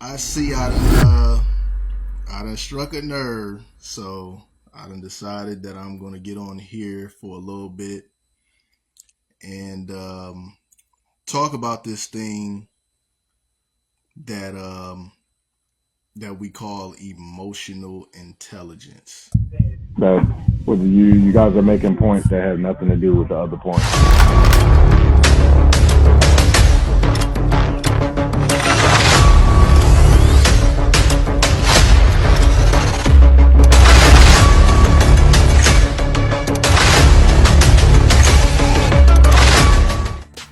I see I done struck a nerve, so I done decided that I'm gonna get on here for a little bit and talk about this thing that that we call emotional intelligence. That what you guys are making points that have nothing to do with the other point.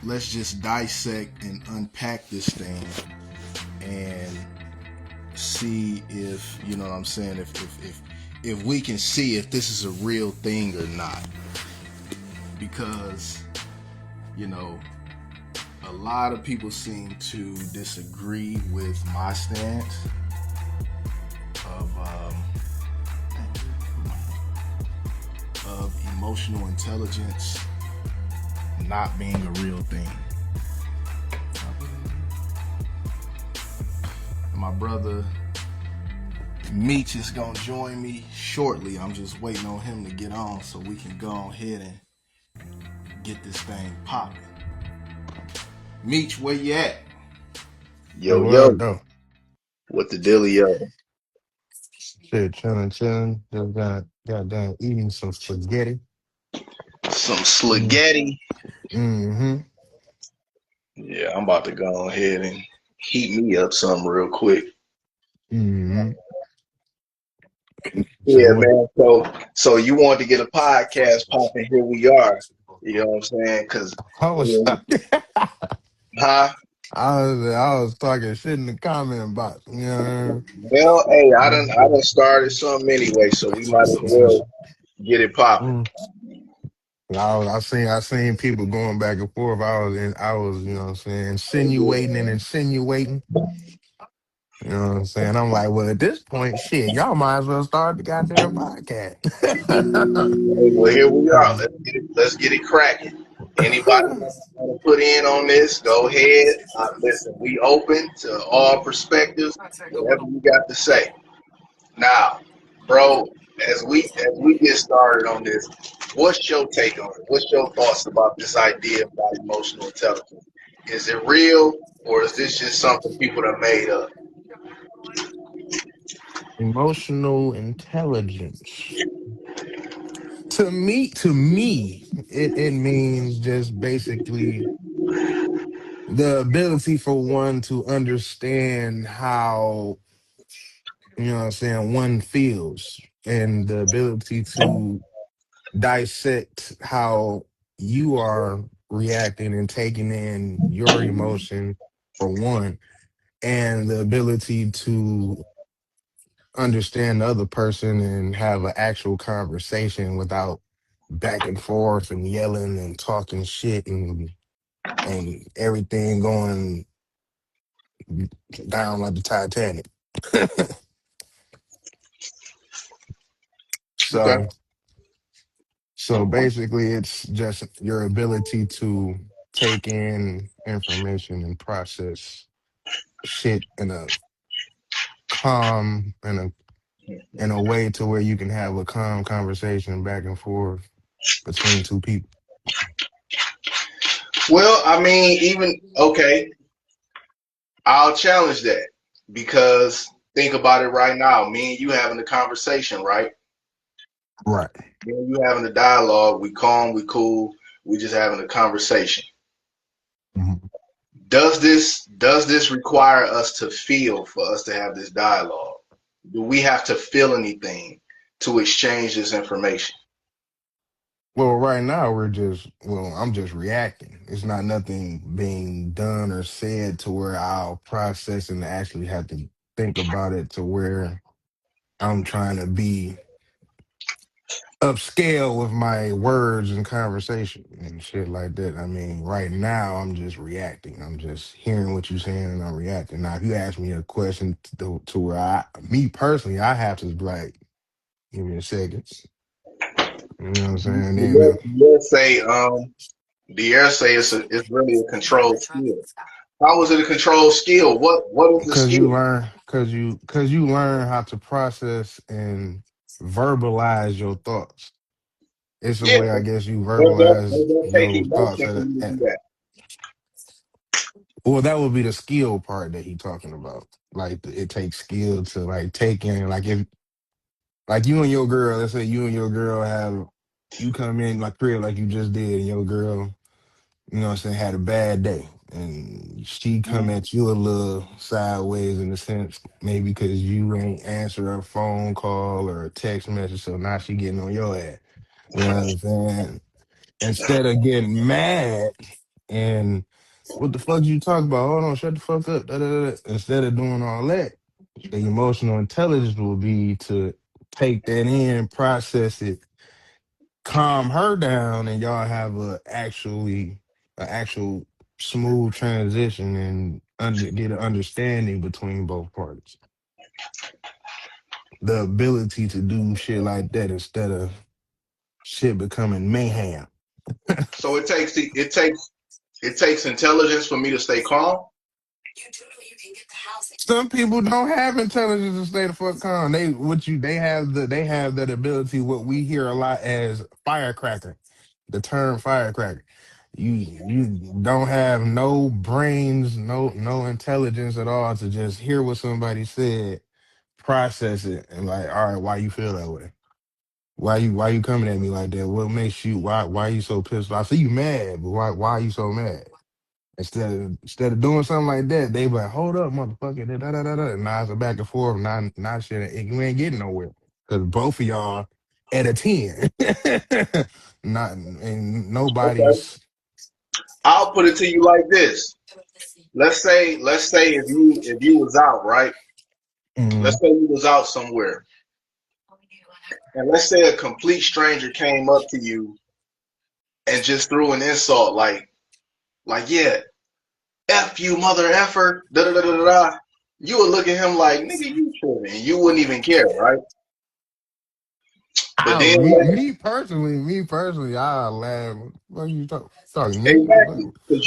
Let's just dissect and unpack this thing and see if you know what I'm saying. If we can see if this is a real thing or not, because you know a lot of people seem to disagree with my stance of emotional intelligence not being a real thing. My brother Meech is gonna join me shortly. I'm just waiting on him to get on so we can go ahead and get this thing popping. Meech, where you at? Yo, Yo, what up, yo, though? what the dealio? Shit, chilling, chilling. Just got done eating some spaghetti. Some Mm. spaghetti. Mm-hmm. Yeah, I'm about to go ahead and heat me up something real quick. Mm-hmm. So Yeah, what? man. So you want to get a podcast popping? Here we are. You know what I'm saying? Cause, I was you talking, huh? I was talking shit in the comment box. You know Well, hey, what I done started something anyway, so we might as I mean? well get it popping. Mm. I seen people going back and forth. I was, you know what I'm saying, insinuating and insinuating. You know what I'm saying? I'm like, well, at this point, shit, y'all might as well start the goddamn podcast. Hey, well, here we are. Let's get it cracking. Anybody want to put in on this? Go ahead. Listen, we open to all perspectives. Whatever you got to say. Now, bro, as we get started on this, what's your take on it? What's your thoughts about this idea about emotional intelligence? Is it real, or is this just something people have made up? Emotional intelligence. To me, it means just basically the ability for one to understand how, you know what I'm saying, one feels, and the ability to dissect how you are reacting and taking in your emotion for one, and the ability to understand the other person and have an actual conversation without back and forth and yelling and talking shit and everything going down like the Titanic. Okay. so so basically it's just your ability to take in information and process shit in a calm in a way to where you can have a calm conversation back and forth between two people. Well, I mean, even okay, I'll challenge that because think about it right now. Me and you having a conversation, right? Right. Me and you having a dialogue. We calm, we cool. We just having a conversation. Mhm. Does this require us to feel for us to have this dialogue? Do we have to feel anything to exchange this information? Well, right now I'm just reacting. It's not nothing being done or said to where I'll process and actually have to think about it to where I'm trying to be upscale with my words and conversation and shit like that. I mean, right now I'm just reacting. I'm just hearing what you're saying and I'm reacting. Now, if you ask me a question to where me personally, I have to be like, give me a second. You know what I'm saying? Then, The air say it's really a controlled skill. How is it a control skill? What is the Cause you skill? learn, cause you learn how to process and verbalize your thoughts. It's a Yeah, way, I guess, you but verbalize don't take your thoughts emotion for me to do that. well, that would be the skill part that he talking about. Like it takes skill to like take in, like if like you and your girl, let's say you and your girl have you come in like crib like you just did, and your girl, you know what I'm saying, had a bad day. And she come at you a little sideways in the sense, maybe because you ain't answer a phone call or a text message, so now she getting on your ass. You know what I'm saying? Instead of getting mad and what the fuck you talk about? Hold on, shut the fuck up. Da, da, da, da. Instead of doing all that, the emotional intelligence will be to take that in, process it, calm her down, and y'all have a actual smooth transition and get an understanding between both parties. The ability to do shit like that instead of shit becoming mayhem. So it takes intelligence for me to stay calm. Some people don't have intelligence to stay the fuck calm. They have that ability. What we hear a lot as firecracker, the term firecracker. You don't have no brains, no intelligence at all to just hear what somebody said, process it, and like, all right, why you feel that way? Why you coming at me like that? What makes you why you so pissed off? I see you mad, but why are you so mad? Instead of doing something like that, they be like, hold up, motherfucker. Da, da, da, da. Now it's a back and forth. Now shit, you ain't getting nowhere. Because both of y'all at a 10. Not and Okay. nobody's I'll put it to you like this. Let's say if you was out, right? Let's mm, say you was out somewhere. And let's say a complete stranger came up to you and just threw an insult like yeah, F you mother effer, da da da da da. You would look at him like, nigga, you tripping. You wouldn't even care, right? But I then me personally, I laugh. What are you talking to me? exactly, because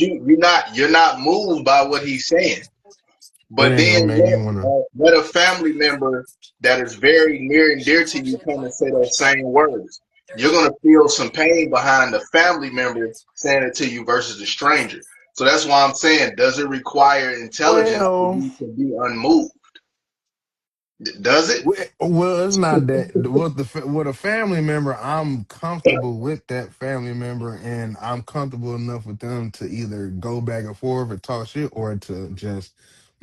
you're not moved by what he's saying. It But ain't then gonna make me wanna let a family member that is very near and dear to you come and say those same words. You're gonna feel some pain behind the family member saying it to you versus the stranger. So that's why I'm saying, does it require intelligence for well. you to be unmoved? Does it? Well, it's not that. With a family member, I'm comfortable with that family member, and I'm comfortable enough with them to either go back and forth or talk shit, or to just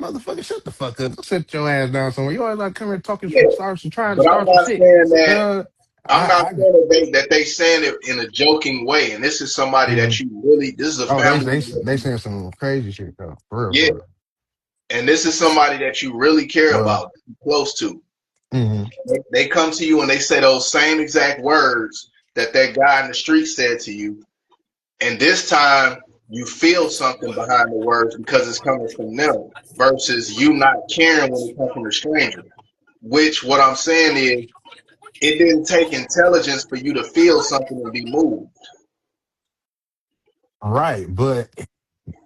motherfucker shut the fuck up, sit your ass down somewhere. You always like come here talking, Yeah. trying to But I'm start some not shit. saying that. Uh, I'm not I saying that they saying it in a joking way. And this is somebody that mm, you really. This is a oh family member that they you, saying some crazy shit though, for real, yeah. for real. And this is somebody that you really care Well, about, close to. mm, They come to you and they say those same exact words that guy in the street said to you, and this time you feel something behind the words because it's coming from them versus you not caring when it comes from a stranger. Which what I'm saying is it didn't take intelligence for you to feel something and be moved. right,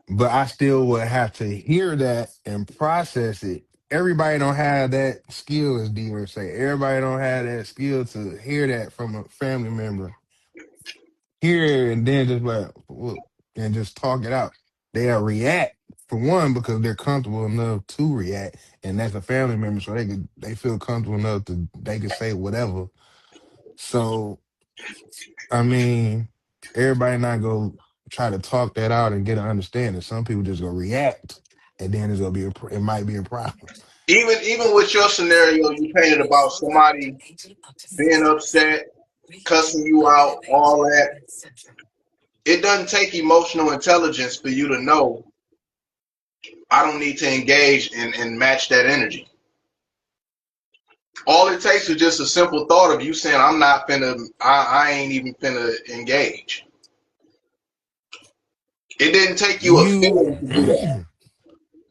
but I still would have to hear that and process it. Everybody don't have that skill, as D would say. Everybody don't have that skill to hear that from a family member. Hear it and then just like whoop, and just talk it out. They'll react for one because they're comfortable enough to react, and that's a family member, so they feel comfortable enough to they can say whatever. So I mean, everybody not go try to talk that out and get an understanding. Some people just gonna react, and then it's gonna be it might be a problem. Even with your scenario you painted about somebody being upset, cussing you out, all that, it doesn't take emotional intelligence for you to know I don't need to engage and match that energy. All it takes is just a simple thought of you saying, I'm not finna, I ain't even finna engage. It didn't take you a You, feeling to do that.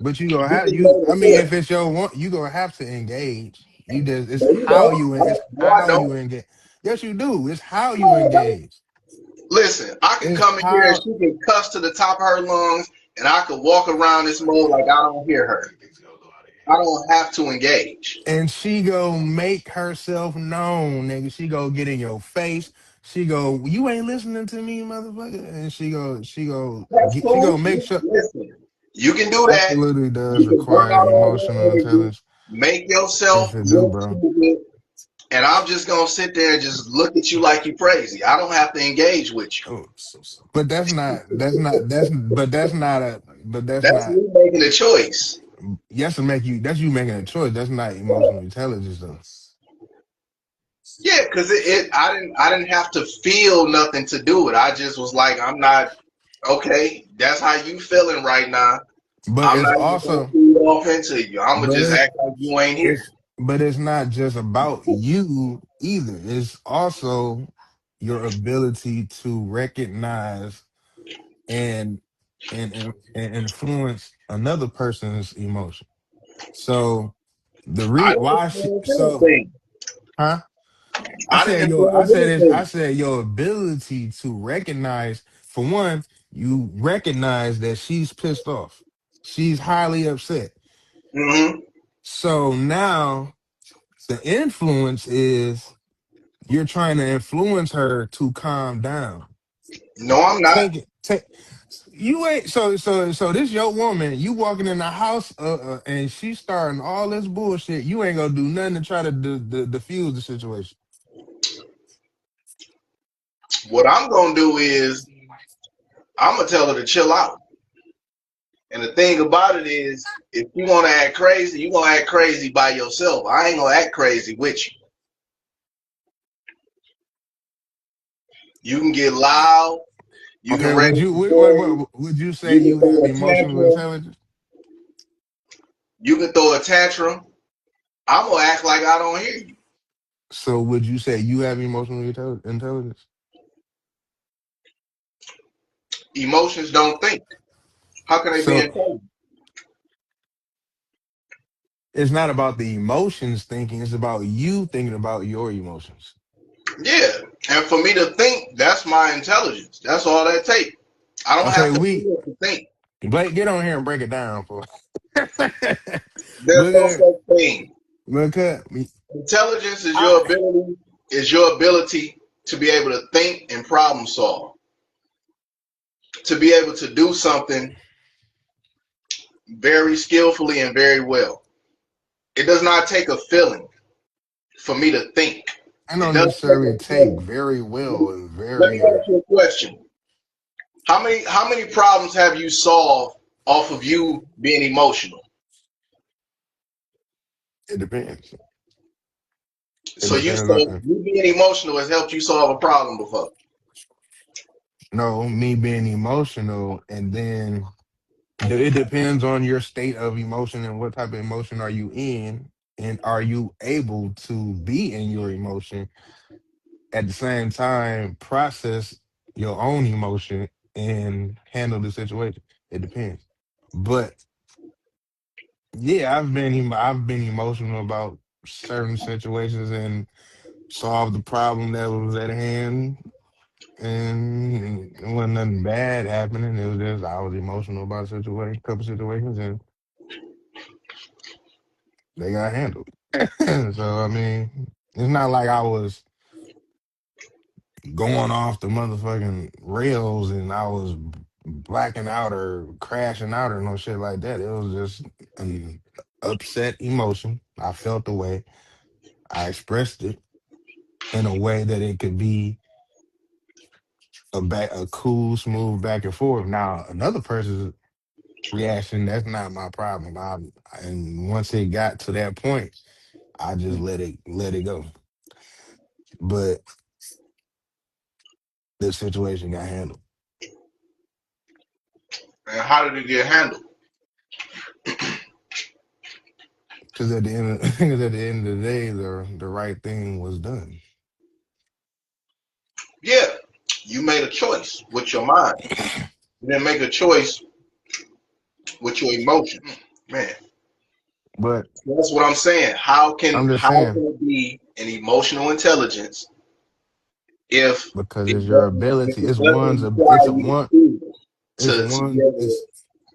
but you gonna You have just you. made I a mean, if feeling. it's your one, you gonna have to engage. You just it's No, you how don't. you it's No, no, I how you don't. engage. Yes, you do. It's how No, you I don't. engage. Listen, I can It's come in here and how she can cuss to the top of her lungs and I could walk around this mode like I don't hear her. I don't have to engage. And she go make herself known, nigga. She go get in your face. She go, you ain't listening to me, motherfucker. And That's she go cool. make sure. Listen, you can do that. Absolutely does You can bring require out all that emotional energy, intelligence. make Yes, yourself it do, look bro. stupid, and I'm just gonna sit there and just look at you like you crazy. I don't have to engage with you. Oh, but that's That's not. me making a choice. Yes, to make you. That's you making a choice. That's not emotional intelligence, though. Yeah, because I didn't have to feel nothing to do it. I just was like, I'm not okay. That's how you feeling right now. But I'm it's not even gonna also, feed off into you. I'm gonna but just it, act like you ain't here. it's not just about you either. It's also your ability to recognize and and influence another person's emotion. So I didn't why she influence so anything. huh? I didn't influence I anything. said your ability to recognize, for one, you recognize that she's pissed off. She's highly upset. Hmm. So now the influence is you're trying to influence her to calm down. No, I'm not. Take you ain't so this your woman, you walking in the house and she's starting all this bullshit. You ain't gonna do nothing to try to diffuse the situation. What I'm gonna do is I'm gonna tell her to chill out. And the thing about it is, if you want to act crazy, you gonna act crazy by yourself. I ain't gonna act crazy with you. You can get loud. You can Okay, raise your voice. would you say You can you throw have a emotional tantrum. intelligence? You can throw a tantrum. I'm gonna act like I don't hear you. So would you say you have emotional intelligence? Emotions don't think. How can they be So intelligent? it's not about the emotions thinking, it's about you thinking about your emotions. Yeah. And for me to think, that's my intelligence. That's all that takes. I don't Okay, have to feel to think. Blake, get on here and break it down for There's look no at such thing. look at me. Intelligence is I, your ability to be able to think and problem solve. To be able to do something very skillfully and very well. It does not take a feeling for me to think. I It don't doesn't take necessarily a take feeling. very well and Let me very ask you a question. How many problems have you solved off of you being emotional? it depends. It So depends on you being emotional has helped you solve a problem before. no me being emotional and then it depends on your state of emotion and what type of emotion are you in and are you able to be in your emotion at the same time process your own emotion and handle the situation. It depends. But yeah, I've been emotional about certain situations and solved the problem that was at hand, and it wasn't nothing bad happening. It was just I was emotional about a situation, couple situations, and they got handled. So I mean, it's not like I was going off the motherfucking rails and I was blacking out or crashing out or no shit like that. It was just an upset emotion. I felt the way. I expressed it in a way that it could be a cool, smooth back and forth. Now, another person's reaction, that's not my problem. And once it got to that point, I just let it go. But the situation got handled. And how did it get handled? Because at the end, because at the end of the day, the right thing was done. Yeah, you made a choice with your mind. You didn't make a choice with your emotion. Man, But that's what I'm saying. How can I'm just how saying can it be an emotional intelligence if because it it's your doesn't if ability. it doesn't require you to feel It's to be one. able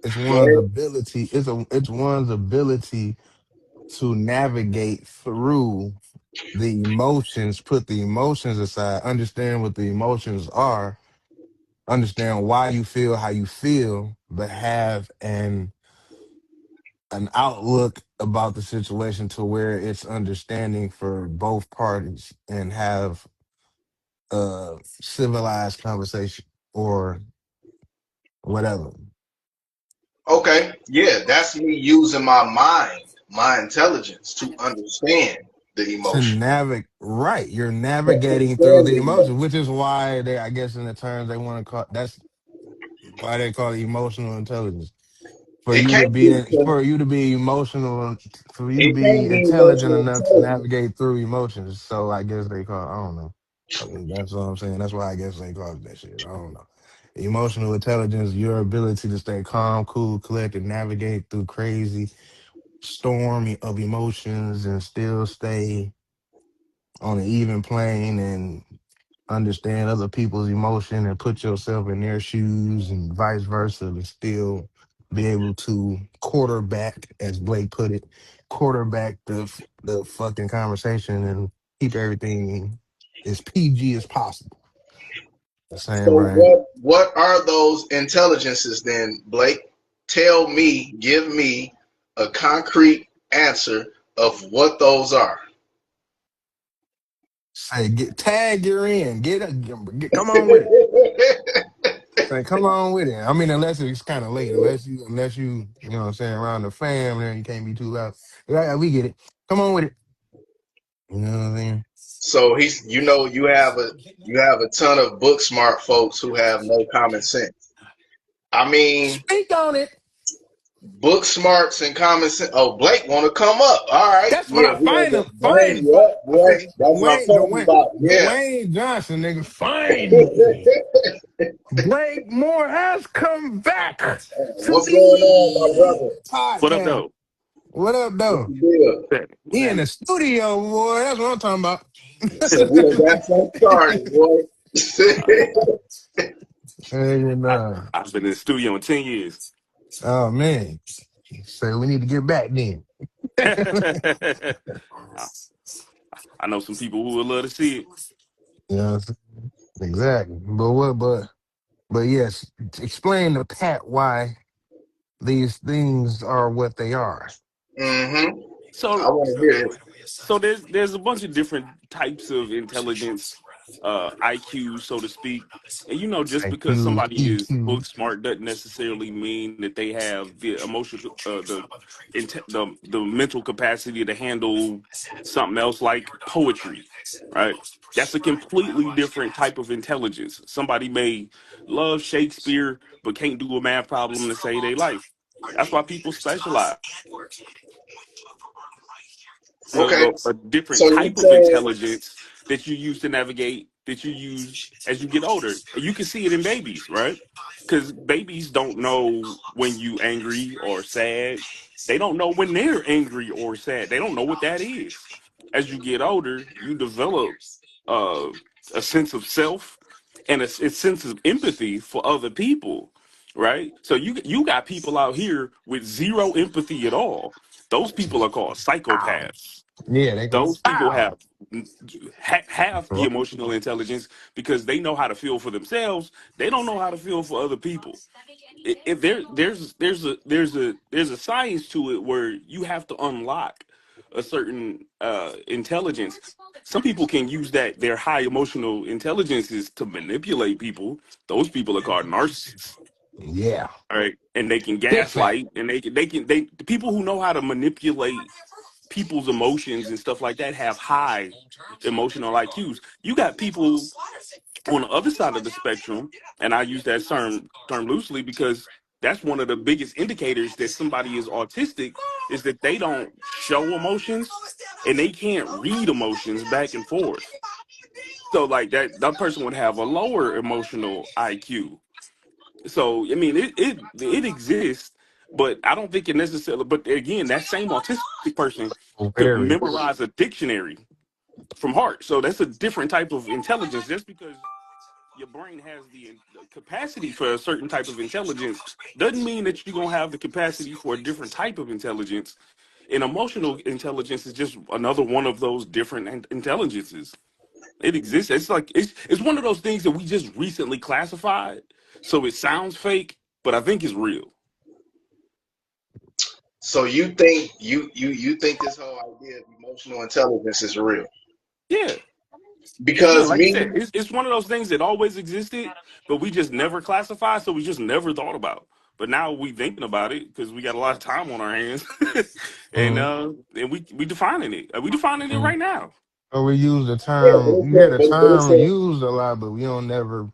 It's Go one's ahead. ability. It's one's ability to navigate through the emotions, put the emotions aside, understand what the emotions are, understand why you feel how you feel, but have an outlook about the situation to where it's understanding for both parties and have a civilized conversation or whatever. Okay, yeah, that's me using my mind, my intelligence to understand the To emotion. navigate, right, you're navigating through Understand the the emotions, emotion. which is why they, I guess, in the terms they want to call, that's why they call it emotional intelligence. For It you to can't be. be, for you to be emotional, for you to It be can't be intelligent emotional enough to intelligence. navigate through emotions. So I guess they call, I don't know. I mean, that's what I'm saying. That's why I guess they call it that shit. I don't know. Emotional intelligence, your ability to stay calm, cool, collected, navigate through crazy storm of emotions and still stay on an even plane and understand other people's emotion and put yourself in their shoes and vice versa and still be able to quarterback, as Blake put it, quarterback the fucking conversation and keep everything as PG as possible. The So same, right? what are those intelligences then, Blake? Tell me, give me a concrete answer of what those are. Say, get tag you're in, come on with it. Say, come on with it. I mean, unless it's kind of late, you know what I'm saying, around the fam, then you can't be too loud. Yeah, we get it. Come on with it. You know what I'm saying? So he's, you have a ton of book smart folks who have no common sense. I mean, Speak on it. book smarts and common sense. Oh, Blake want to come up. All right, That's what yeah, I we're find gonna them. bring you up, I boy. said, That's what I'm talking about. Yeah. Dwayne Johnson, nigga, find me. Blake Moore has come back to What's going on, my the brother? What up, podcast. though? What up, What's though? the deal? What's He in the happening? studio, boy. That's what I'm talking about. So we done got some started, boy. And, I've been in the studio in 10 years. oh, man. So we need to get back then. I I know some people who would love to see it. Yeah, exactly. But yes, explain to Pat why these things are what they are. Mm-hmm. I So, want to hear this. so there's a bunch of different types of intelligence, IQ, so to speak. And just Thank because you, somebody is EQ. book smart doesn't necessarily mean that they have the emotional, the mental capacity to handle something else like poetry, right? That's a completely different type of intelligence. Somebody may love Shakespeare but can't do a math problem to save their life. That's why people specialize. Okay. A different So you type of said, intelligence that you use to navigate, that you use as you get older. And you can see it in babies, right? Because babies don't know when you angry or sad. They don't know when they're angry or sad. They don't know what that is. As you get older, you develop uh, a sense of self and a sense of empathy for other people, right? So you got people out here with zero empathy at all. Those people are called Ow. psychopaths. Yeah, they go, Those people ow. have the emotional intelligence because they know how to feel for themselves. They don't know how to feel for other people. If there's a science to it where you have to unlock a certain intelligence. Some people can use that their high emotional intelligences to manipulate people. Those people are called narcissists. Yeah. All right, and they can Big fat. gaslight, and the people who know how to manipulate people's emotions and stuff like that have high emotional IQs. You got people on the other side of the spectrum, and I use that term loosely because that's one of the biggest indicators that somebody is autistic is that they don't show emotions and they can't read emotions back and forth. So like that person would have a lower emotional IQ. So I mean it exists, but I don't think it necessarily. But again, that same autistic person could Very. memorize a dictionary from heart. So that's a different type of intelligence. Just because your brain has the capacity for a certain type of intelligence doesn't mean that you're gonna have the capacity for a different type of intelligence. And emotional intelligence is just another one of those different intelligences. It exists. It's like it's one of those things that we just recently classified, so it sounds fake, but I think it's real. So you think you think this whole idea of emotional intelligence is real? Yeah. Yeah, Because like you me, said, it's one of those things that always existed, but we just never classified, so we just never thought about. But now we thinking about it because we got a lot of time on our hands, Mm-hmm. and we defining it. We defining it right now. Or we use the yeah, but term, it's you hear the but it's term used a lot, but we don't never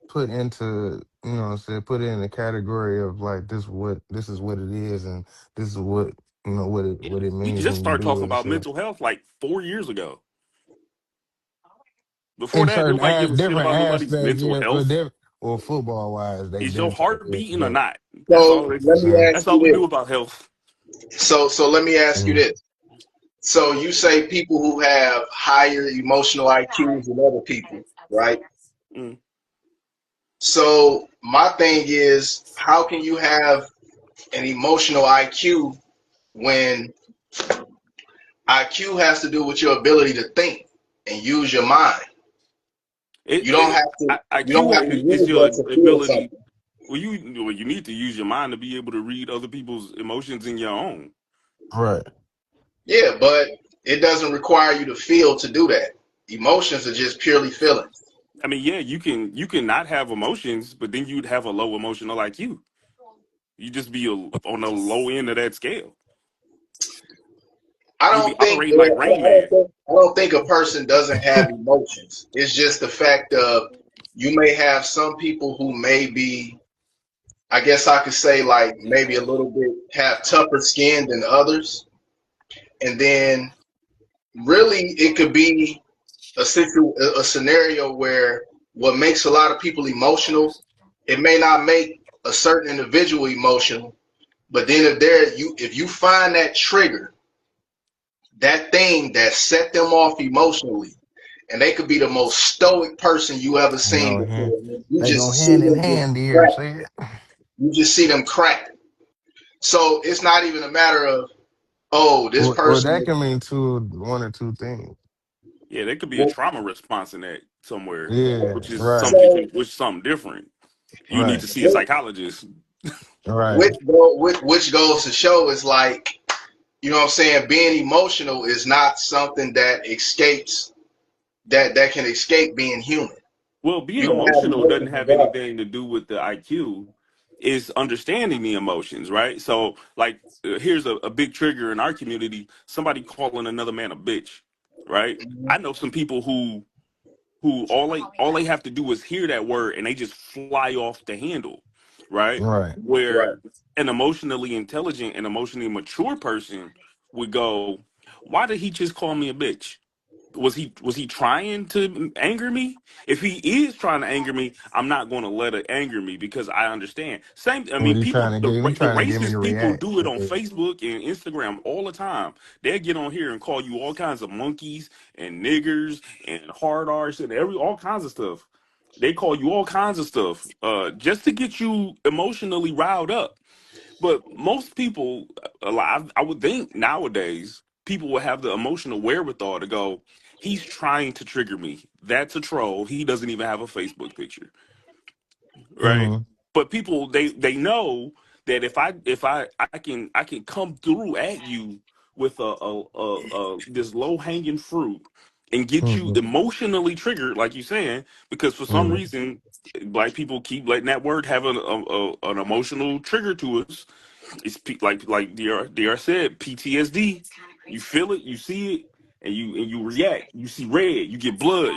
put into, you know what I'm saying, put it in the category of like this is what it is and this is what, you know, what it We means just when you started do talking it and about shit. mental health like 4 years ago. Before In that, certain nobody gave a shit different about nobody's aspects, mental yeah, for health. well, football wise, they Is your definitely heart did beating or that. not? That's all. so let me Mm-hmm. ask That's you all we knew this. about health. So let me ask you this. So you say people who have higher emotional IQs than other people, right? Mm. So my thing is, how can you have an emotional IQ when IQ has to do with your ability to think and use your mind? You don't have to. You don't have to IQ is use your that to feel ability. something. You need to use your mind to be able to read other people's emotions in your own. Right. Yeah, but it doesn't require you to feel to do that. Emotions are just purely feelings. I mean, yeah, you can not have emotions, but then you'd have a low emotional IQ. You just be on the low end of that scale. I You'd be don't think operating like Rain Man. I don't think a person doesn't have emotions. It's just the fact of you may have some people who may be, I guess I could say, like maybe a little bit have tougher skin than others, and then really it could be a scenario where what makes a lot of people emotional, it may not make a certain individual emotional, but then if you find that trigger, that thing that set them off emotionally, and they could be the most stoic person you ever They seen go hand before. You they go just see hand in them just hand here, crack. see it? You just see them crack. So it's not even a matter of, oh, this Well, that person. can mean one or two things. Yeah, there could be a Well, trauma response in that somewhere, Yeah, which is right, so something different. You need right, to see a psychologist. right. which goes to show is like, you know what I'm saying, being emotional is not something that escapes that can escape being human. Well, being You don't have emotional doesn't emotions have regardless. anything to do with the IQ. Is understanding the emotions, right? So, like, here's a big trigger in our community: somebody calling another man a bitch, right? I know some people who all they have to do is hear that word and they just fly off the handle, right? Right. Right. Where an emotionally intelligent and emotionally mature person would go, "Why did he just call me a bitch? Was he trying to anger me? If he is trying to anger me, I'm not going to let it anger me because I understand. Same, I What mean, he people, trying to get? He the trying to get me to racist people react. do it on Yeah. Facebook and Instagram all the time. They get on here and call you all kinds of monkeys and niggers and hard arse and all kinds of stuff. They call you all kinds of stuff, just to get you emotionally riled up. But most people, alive, I would think nowadays, people will have the emotional wherewithal to go, he's trying to trigger me. That's a troll. He doesn't even have a Facebook picture, right? Mm-hmm. But people they know that if I can come through at you with this low hanging fruit and get you Mm-hmm. emotionally triggered, like you're saying, because for some Mm-hmm. reason black people keep letting that word have an emotional trigger to us. It's like DR said, PTSD. You feel it, you see it, and you react. You see red, you get blood.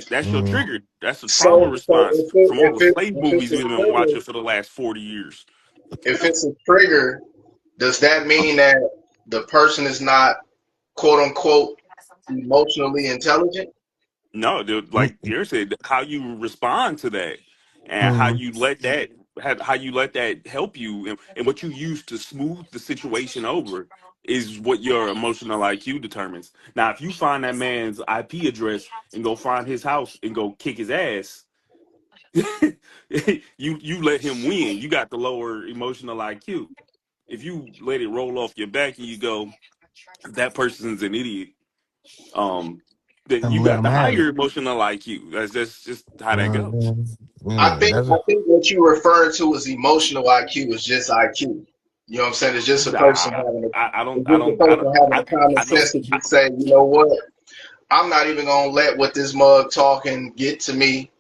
That's your Mm-hmm. trigger. That's a trauma So response from all the slave if it's movies a we've been trigger, watching for the last 40 years. if it's a trigger, does that mean that the person is not quote unquote emotionally intelligent? No, dude, like Dear said, how you respond to that and how Mm-hmm. you let how you let that help you and what you use to smooth the situation over is what your emotional IQ determines. Now, if you find that man's IP address and go find his house and go kick his ass, you let him win. You got the lower emotional IQ. If you let it roll off your back and you go, that person's an idiot, then And you let got them the have it. higher emotional IQ. That's just how that goes. I Yeah, think that's I a, think what you referring to as emotional IQ is just IQ. You know what I'm saying? It's just a person I, having I it's don't, I just a don't, I don't, person having I, the common I know. sense to just say, you know what? I'm not even gonna let what this mug talking get to me.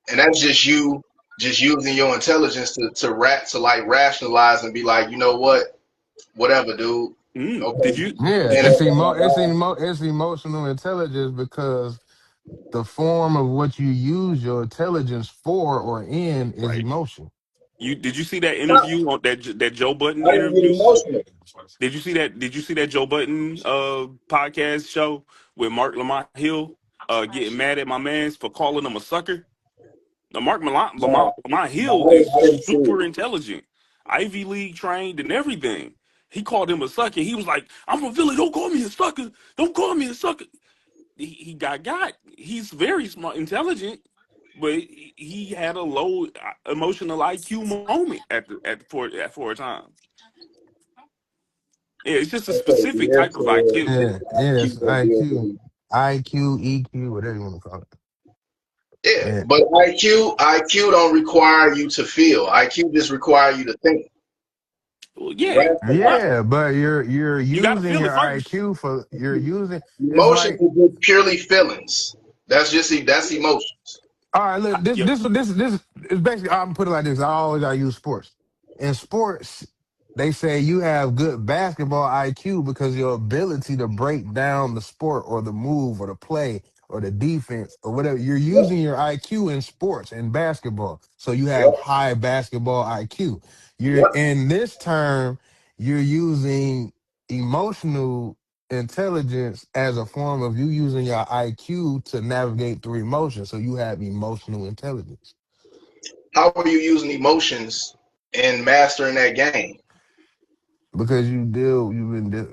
And that's just you just using your intelligence to like rationalize and be like, you know what? Whatever, dude. Okay. Did you? yeah. Did And you? It's emotional intelligence because the form of what you use your intelligence for or in is Right. emotion. Did you see that I interview on that Joe Button didn't get interview? emotional. Did you see that? Did you see that Joe Button podcast show with Mark Lamont Hill getting mad at my man's for calling him a sucker? Now No, Lamont no, Hill is I didn't see it. super intelligent, Ivy League trained and everything. He called him a sucker. He was like, "I'm from Philly. Don't call me a sucker. Don't call me a sucker." He got. He's very smart, intelligent, but he had a low emotional IQ moment for a time. Yeah, it's just a Okay, specific yeah, type of IQ. Yeah, yeah, it's keep that deal with IQ, you. IQ, EQ, whatever you want to call it. Yeah, Yeah, but IQ don't require you to feel. IQ just require you to think, Well, yeah, right. rationalize. yeah, but you're You got to using feel it your first. IQ for you're using. It's Emotions like, are just purely feelings. That's emotions. all right, look, this Yep. this this is basically. I'm put it like this. I use sports. In sports, they say you have good basketball IQ because your ability to break down the sport or the move or the play or the defense or whatever. You're Yep, using your IQ in sports and basketball, so you have yep, high basketball IQ. You're yep. in this term, you're using emotional intelligence as a form of you using your IQ to navigate through emotions. So you have emotional intelligence How are you using emotions in mastering that game? because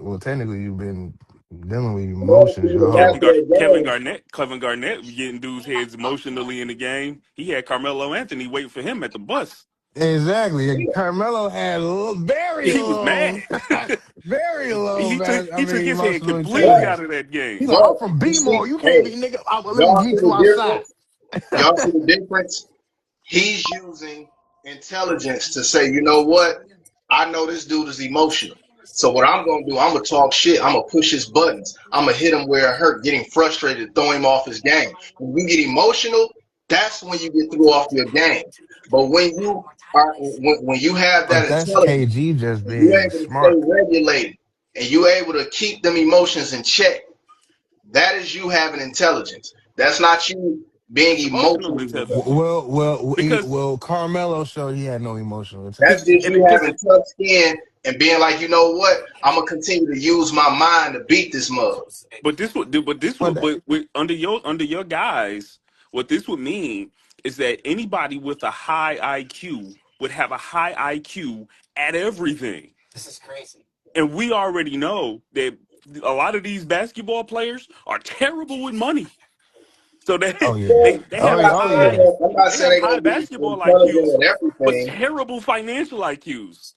well, technically you've been dealing with In order for emotions you your to whole. master that game, Kevin Garnett was getting dudes' heads emotionally in the game. He had Carmelo Anthony waiting for him at the bus. Exactly. And yeah. Carmelo had very He was low, mad. very low, He took his head emotional completely But out intelligence. of that He's game. like, I'm but from you see, B-more. You can't hey, be nigga. Let me y'all see meet you the outside. difference? Y'all see the difference? He's using intelligence to say, you know what? I know this dude is emotional. So what I'm gonna do, I'm gonna talk shit. I'm gonna push his buttons. I'm gonna hit him where it hurt, get him frustrated, throw him off his game. When you get emotional, that's when you get through off your game. But when you have that But that's intelligence, KG just and you're being able to stay smart. regulated, and you're able to keep them emotions in check, that is you having intelligence. That's not you being That's emotional emotional about it. intelligence. Because Carmelo showed he had no emotional That's intelligence. just you because having tough skin and being like, you know what? I'm gonna continue to use my mind to beat this mug. But that, under your guys, what this would mean is that anybody with a high IQ would have a high IQ at everything. And we already know that a lot of these basketball players are terrible with money. So they oh yeah, they Well, they I'm have not oh saying yeah. high that, I'm not they saying have they're high gonna be basketball IQs, intelligent at but everything. terrible financial IQs.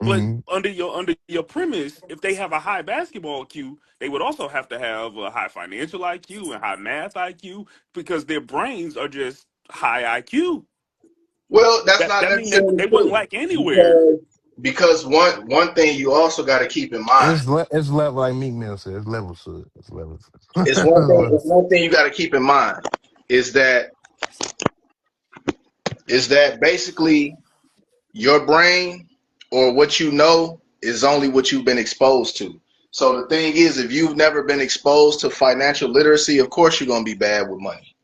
But Mhm. under your premise, if they have a high basketball IQ, they would also have to have a high financial IQ and high math IQ because their brains are just high IQ. Well, that's not That means necessarily they wouldn't true lack anywhere. because one thing you also got to keep in mind It's level like Meek Mill said. It's levels to it. It's levels. is It's levels. one thing you got to keep in mind is that basically your brain or what you know is only what you've been exposed to. So the thing is, if you've never been exposed to financial literacy, of course you're gonna be bad with money.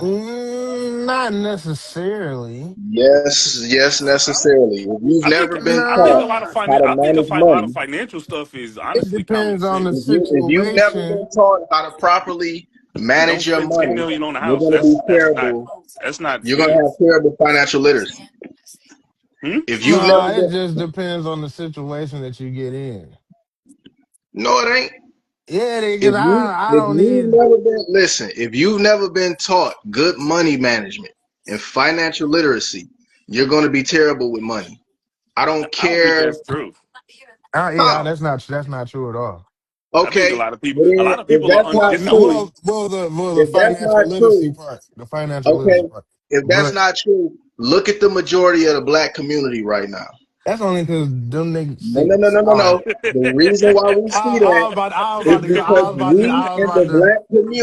Not necessarily. Yes, yes, necessarily. If you've never been taught Nah, how to manage A lot of money, financial stuff is it honestly common depends on the sense. if you've never situation. been taught how to properly Don't manage your spend 10 money, million on a you're house. gonna be That's not terrible. that's not You're gonna have skills. terrible financial literacy. Hmm? If you've never Nah, it been, just depends on the situation that you get in. no, it ain't. Yeah, If because you I if don't you've need. never been listen, if you've never been taught good money management and financial literacy, you're going to be terrible with money. I don't I don't think care that's true. Yeah, how. that's not true at all. I think Okay, but a then lot of if people are that's not No, true, undisciplined. the if that's financial not literacy true, part, the financial literacy okay, part. if that's But not true, look at the majority of the black community right now. that's only because them niggas No, no, no, six. no, no, All right. no. The reason why we see that I was is about to go. because we in the black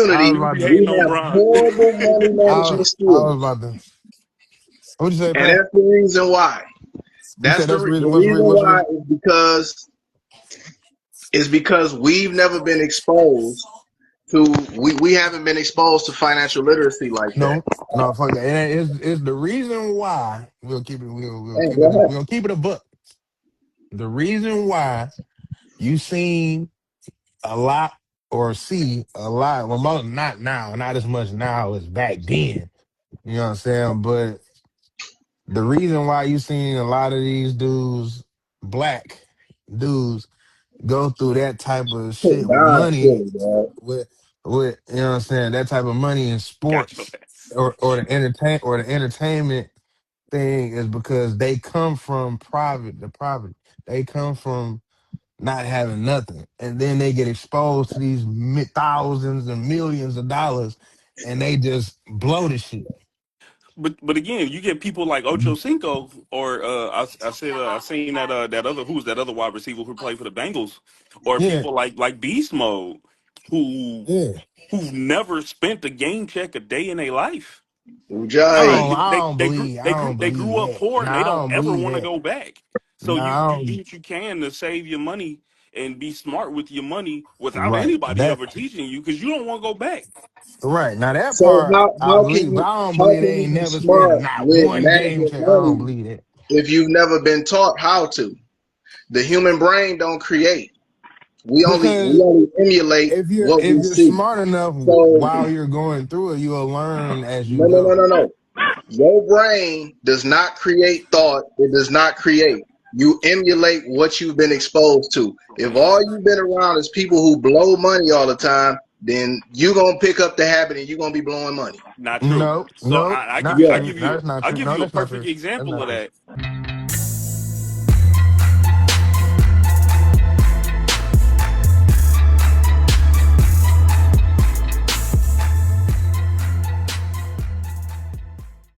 I was community, You about be to. hating we on have Bron. horrible money management I was skills. about to. What'd you say, And Pat? that's the reason why. You said that's the The reason. reason What's the why reason? is because we've never been exposed to we haven't been exposed to financial literacy like that. No, no, fuck that. And it's the reason why Hey, go ahead. we'll keep it a book. The reason why you seen a lot or see a lot, well, not now, not as much now as back then. You know what I'm saying? But the reason why you seen a lot of these dudes, black dudes, go through that type of Oh, shit with God's money, silly, dog. with you know what I'm saying, that type of money in Got your sports ass. or the entertainment thing is because they come from the poverty. They come from not having nothing, and then they get exposed to these thousands and millions of dollars, and they just blow the shit. But again, you get people like Ocho Cinco, or I seen that that other who's that other wide receiver who played for the Bengals, or Yeah, people like Beast Mode, who yeah. who've never spent a game check a day in their life. Ujai. I don't They believe grew up that. poor and they Nah, I don't don't ever believe want to that. go back. So Nah, I you do don't. what you can to save your money and be smart with your money without Right. anybody ever teaching you because you don't want to go back. Right. Now that So part I believe, but I don't how believe can they you ain't be never spent smart not with one game managing check. I don't money believe that. if you've never been taught how to? The human brain don't create. We Because only emulate what if we you're see. smart enough So while you're going through it, you'll learn as you no, no, no, go. no, no. Your brain does not create thought. It does not create. You emulate what you've been exposed to. If all you've been around is people who blow money all the time, then you're gonna pick up the habit and you're gonna be blowing money. Not true. No, So no, I give not you Yeah. true. No, that's not I true. give No, you a that's not perfect true. That's example not of true. that.